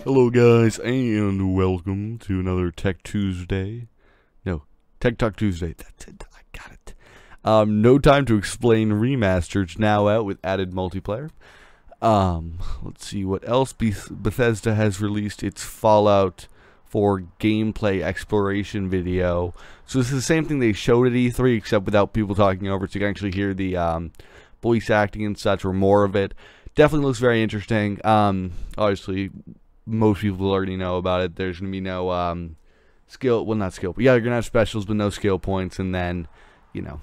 Hello guys, and welcome to another Tech Tuesday. No, Tech Talk Tuesday. That's it, I got it. No Time to Explain Remastered's now out with added multiplayer. Let's see what else. Bethesda has released its Fallout 4 gameplay exploration video. So this is the same thing they showed at E3, except without people talking over it, so you can actually hear the voice acting and such, or more of it. Definitely looks very interesting. Obviously, most people already know about it. There's going to be no skill, well, not skill, but yeah, you're going to have specials, but no skill points, and then, you know,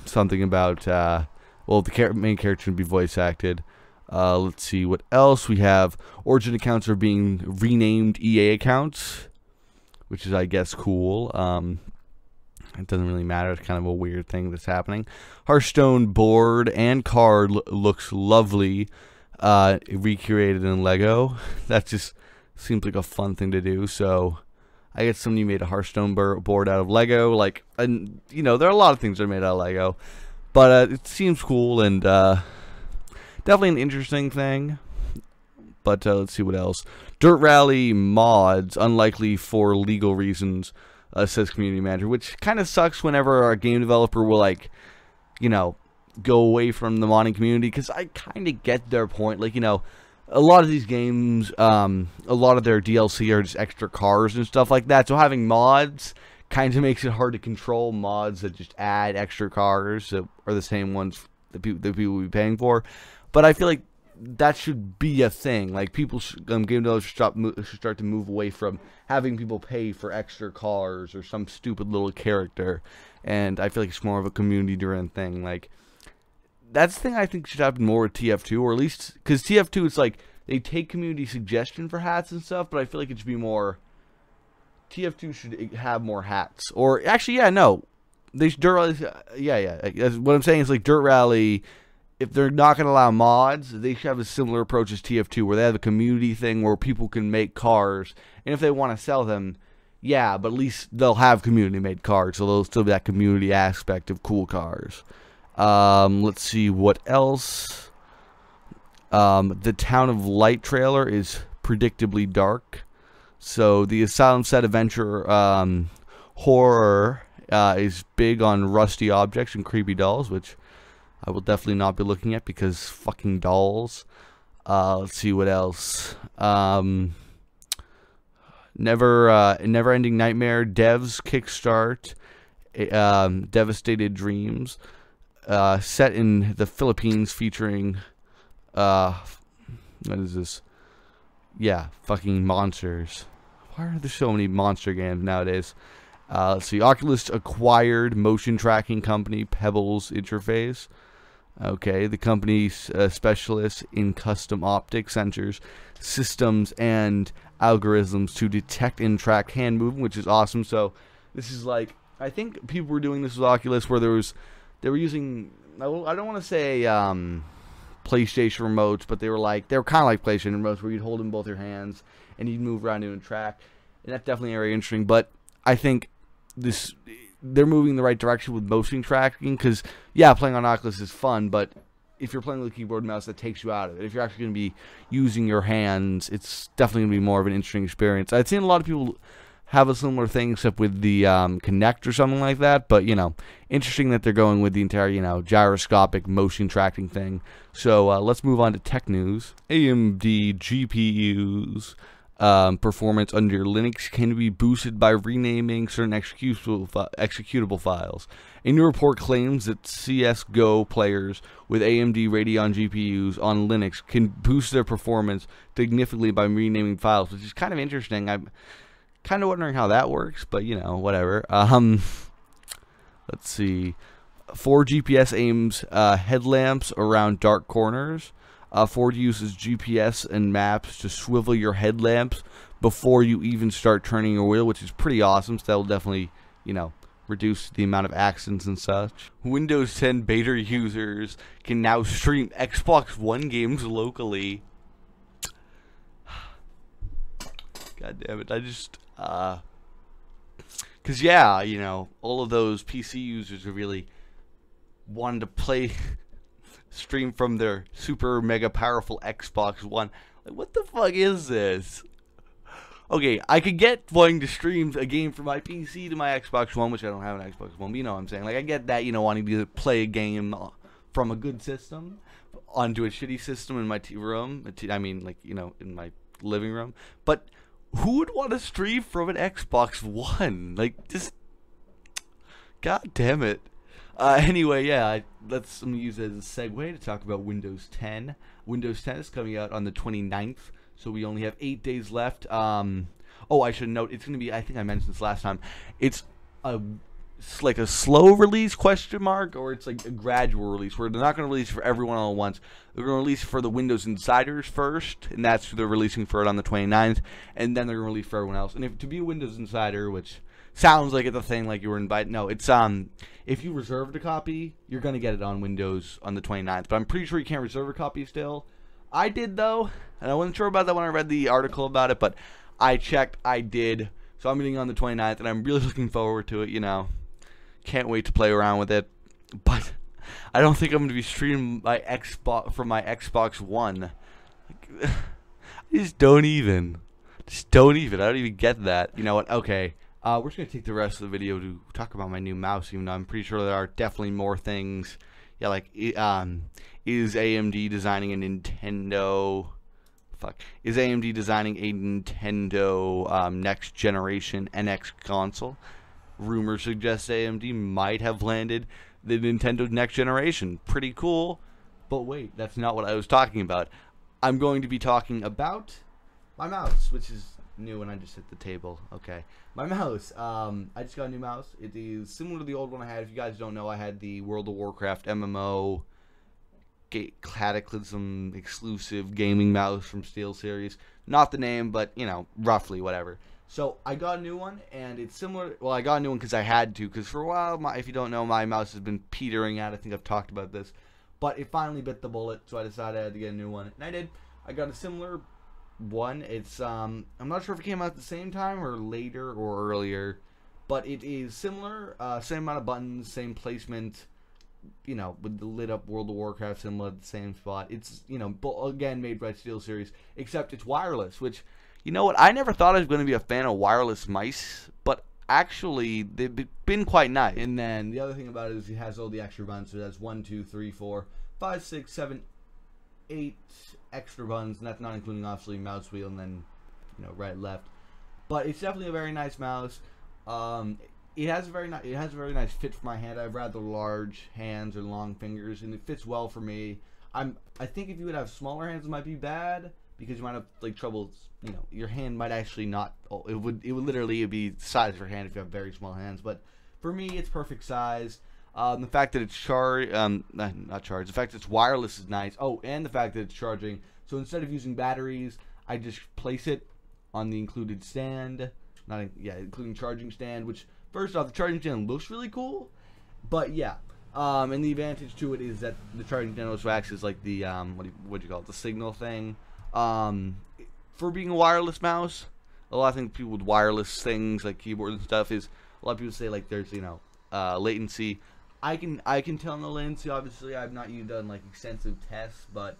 something about, well, the main character can be voice acted. Let's see what else we have. Origin accounts are being renamed EA accounts, which is, I guess, cool. It doesn't really matter. It's kind of a weird thing that's happening. Hearthstone board and card looks lovely. Recreated in Lego. That just seems like a fun thing to do. So I guess somebody made a Hearthstone board out of Lego. Like, and you know, there are a lot of things that are made out of Lego, but it seems cool and definitely an interesting thing. But let's see what else. Dirt Rally mods unlikely for legal reasons, says community manager, which kind of sucks whenever a game developer will, like, you know, go away from the modding community, because I kind of get their point. Like, you know, a lot of these games, a lot of their DLC are just extra cars and stuff like that, so having mods kind of makes it hard to control mods that just add extra cars that are the same ones that people will be paying for. But I feel like that should be a thing. Like, people, game developers should start to move away from having people pay for extra cars or some stupid little character, and I feel like it's more of a community-driven thing. Like, that's the thing I think should happen more with TF2, or at least, because TF2, it's like, they take community suggestion for hats and stuff, but I feel like it should be more, TF2 should have more hats. Or, actually, yeah, no, they should, Dirt Rally, yeah, what I'm saying is, like, Dirt Rally, if they're not going to allow mods, they should have a similar approach as TF2, where they have a community thing where people can make cars, and if they want to sell them, yeah, but at least they'll have community-made cars, so there'll still be that community aspect of cool cars. Let's see what else. The Town of Light trailer is predictably dark. So the Asylum set adventure horror is big on rusty objects and creepy dolls, which I will definitely not be looking at because fucking dolls. Let's see what else. Never-ending Nightmare devs kickstart. Devastated Dreams. Set in the Philippines, featuring what is this? Yeah, fucking monsters. Why are there so many monster games nowadays? Let's see. Oculus acquired motion tracking company Pebbles Interface. Okay, the company's specialists in custom optic sensors, systems, and algorithms to detect and track hand movement, which is awesome. So this is like, I think people were doing this with Oculus, where they were using, I don't want to say PlayStation remotes, but they were kind of like PlayStation remotes, where you'd hold them in both your hands and you'd move around doing track, and that's definitely very interesting. But I think they're moving in the right direction with motion tracking, because yeah, playing on Oculus is fun, but if you're playing with a keyboard and mouse, that takes you out of it. If you're actually going to be using your hands, it's definitely going to be more of an interesting experience. I've seen a lot of people have a similar thing, except with the Kinect or something like that. But, you know, interesting that they're going with the entire, you know, gyroscopic motion tracking thing. So let's move on to tech news. AMD GPUs performance under Linux can be boosted by renaming certain executable files. A new report claims that CSGO players with AMD Radeon GPUs on Linux can boost their performance significantly by renaming files, which is kind of interesting. I'm kind of wondering how that works, but, you know, whatever. Let's see. 4 GPS aims headlamps around dark corners. Ford uses GPS and maps to swivel your headlamps before you even start turning your wheel, which is pretty awesome. So that'll definitely, you know, reduce the amount of accidents and such. Windows 10 beta users can now stream Xbox One games locally. God damn it, I just, because yeah, you know, all of those PC users are really wanted to play, stream from their super mega powerful Xbox One. Like, what the fuck is this? Okay, I could get wanting to stream a game from my PC to my Xbox One, which I don't have an Xbox One, but you know what I'm saying. Like, I get that, wanting to play a game from a good system onto a shitty system in my room. I mean, like, in my living room. But who would want to stream from an Xbox One? Like, just, god damn it. Anyway, yeah, let me use it as a segue to talk about Windows 10. Windows 10 is coming out on the 29th. So we only have 8 days left. Oh, I should note, it's going to be, I think I mentioned this last time, it's like a slow release, question mark, or it's like a gradual release, where they're not going to release for everyone all at once. They're going to release for the Windows Insiders first, and that's who they're releasing for it on the 29th, and then they're going to release for everyone else. And to be a Windows Insider, which sounds like it's a thing, like you were invited, no, it's, if you reserved a copy, you're going to get it on Windows on the 29th, but I'm pretty sure you can't reserve a copy still. I did, though, and I wasn't sure about that when I read the article about it, but I checked, I did. So I'm getting on the 29th, and I'm really looking forward to it, Can't wait to play around with it. But I don't think I'm going to be streaming my Xbox from my Xbox One. I just don't even. I don't even get that. You know what? Okay. We're just going to take the rest of the video to talk about my new mouse, even though I'm pretty sure there are definitely more things. Yeah, like, is AMD designing a Nintendo... Is AMD designing a Nintendo next generation NX console? Rumors suggest AMD might have landed the Nintendo next generation. Pretty cool. But wait, that's not what I was talking about. I'm going to be talking about my mouse, which is new, and I just hit the table. Okay. My mouse. I just got a new mouse. It is similar to the old one I had. If you guys don't know, I had the World of Warcraft MMO Cataclysm exclusive gaming mouse from SteelSeries. Not the name, but, roughly, whatever. So, I got a new one, and it's similar. Well, I got a new one because I had to, because for a while, if you don't know, my mouse has been petering out. I think I've talked about this. But it finally bit the bullet, so I decided I had to get a new one. And I did. I got a similar one. It's, I'm not sure if it came out at the same time or later or earlier. But it is similar. Same amount of buttons, same placement. With the lit up World of Warcraft symbol at the same spot. It's, again, made by SteelSeries, except it's wireless, which, you know what, I never thought I was going to be a fan of wireless mice, but actually, they've been quite nice. And then, the other thing about it is it has all the extra buttons, so it has 1, 2, 3, 4, 5, 6, 7, 8 extra buttons, and that's not including, obviously, mouse wheel, and then, right, left. But it's definitely a very nice mouse. It has a very nice fit for my hand. I have rather large hands or long fingers, and it fits well for me. I think if you would have smaller hands, it might be bad because you might have like trouble. Your hand might actually not. It would literally be the size of your hand if you have very small hands. But for me, it's perfect size. The fact that it's not charged. The fact that it's wireless is nice. Oh, and the fact that it's charging. So instead of using batteries, I just place it on the included stand. Including charging stand, which. First off, the charging stand looks really cool, but yeah, and the advantage to it is that the charging stand also acts as like the what do you call it, the signal thing. For being a wireless mouse, a lot of things people with wireless things like keyboards and stuff is a lot of people say like there's latency. I can tell no latency. Obviously, I've not done like extensive tests, but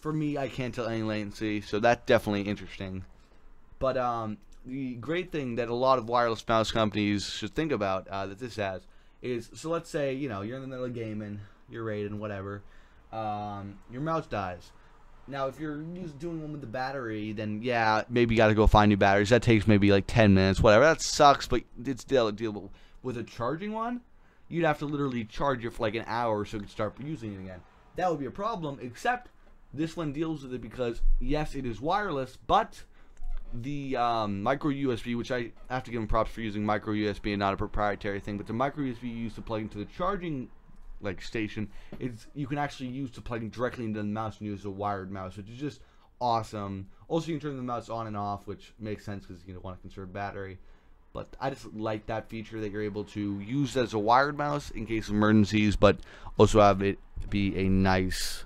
for me, I can't tell any latency, so that's definitely interesting. But the great thing that a lot of wireless mouse companies should think about that this has is, so let's say, you're in the middle of gaming, you're raiding, whatever, your mouse dies. Now, if you're doing one with the battery, then yeah, maybe you got to go find new batteries. That takes maybe like 10 minutes, whatever. That sucks, but it's still dealable. With a charging one, you'd have to literally charge it for like an hour so you could start using it again. That would be a problem, except this one deals with it because, yes, it is wireless, but the micro USB, which I have to give them props for using micro USB and not a proprietary thing, but the micro USB you use to plug into the charging station you can actually use to plug directly into the mouse and use a wired mouse, which is just awesome. Also, you can turn the mouse on and off, which makes sense because you want to conserve battery. But I just like that feature that you're able to use as a wired mouse in case of emergencies, but also have it be a nice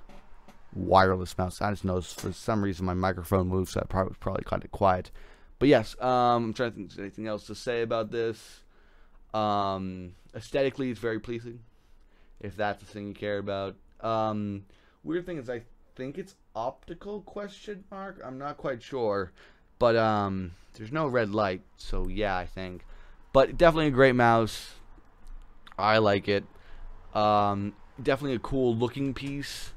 wireless mouse. I just noticed for some reason my microphone moves, so I was probably kind of quiet. But yes, I'm trying to think if there's anything else to say about this. Aesthetically, it's very pleasing, if that's the thing you care about. Weird thing is I think it's optical, question mark. I'm not quite sure. But there's no red light, so yeah, I think. But definitely a great mouse. I like it. Definitely a cool looking piece.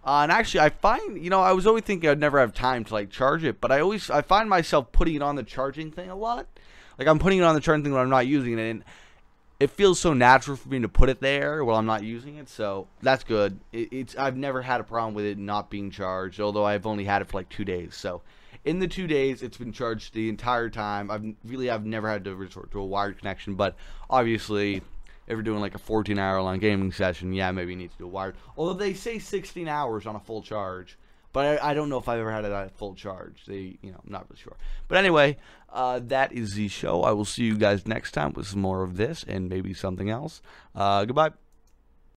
And actually, I find, I was always thinking I'd never have time to like charge it, but I find myself putting it on the charging thing a lot. Like I'm putting it on the charging thing when I'm not using it, and it feels so natural for me to put it there while I'm not using it. So that's good. I've never had a problem with it not being charged, although I've only had it for like 2 days. So in the 2 days, it's been charged the entire time. I've never had to resort to a wired connection, but obviously, if you're doing like a 14-hour long gaming session, yeah, maybe you need to do a wired. Although they say 16 hours on a full charge, but I don't know if I've ever had it at full charge. I'm not really sure. But anyway, that is the show. I will see you guys next time with some more of this and maybe something else. Goodbye.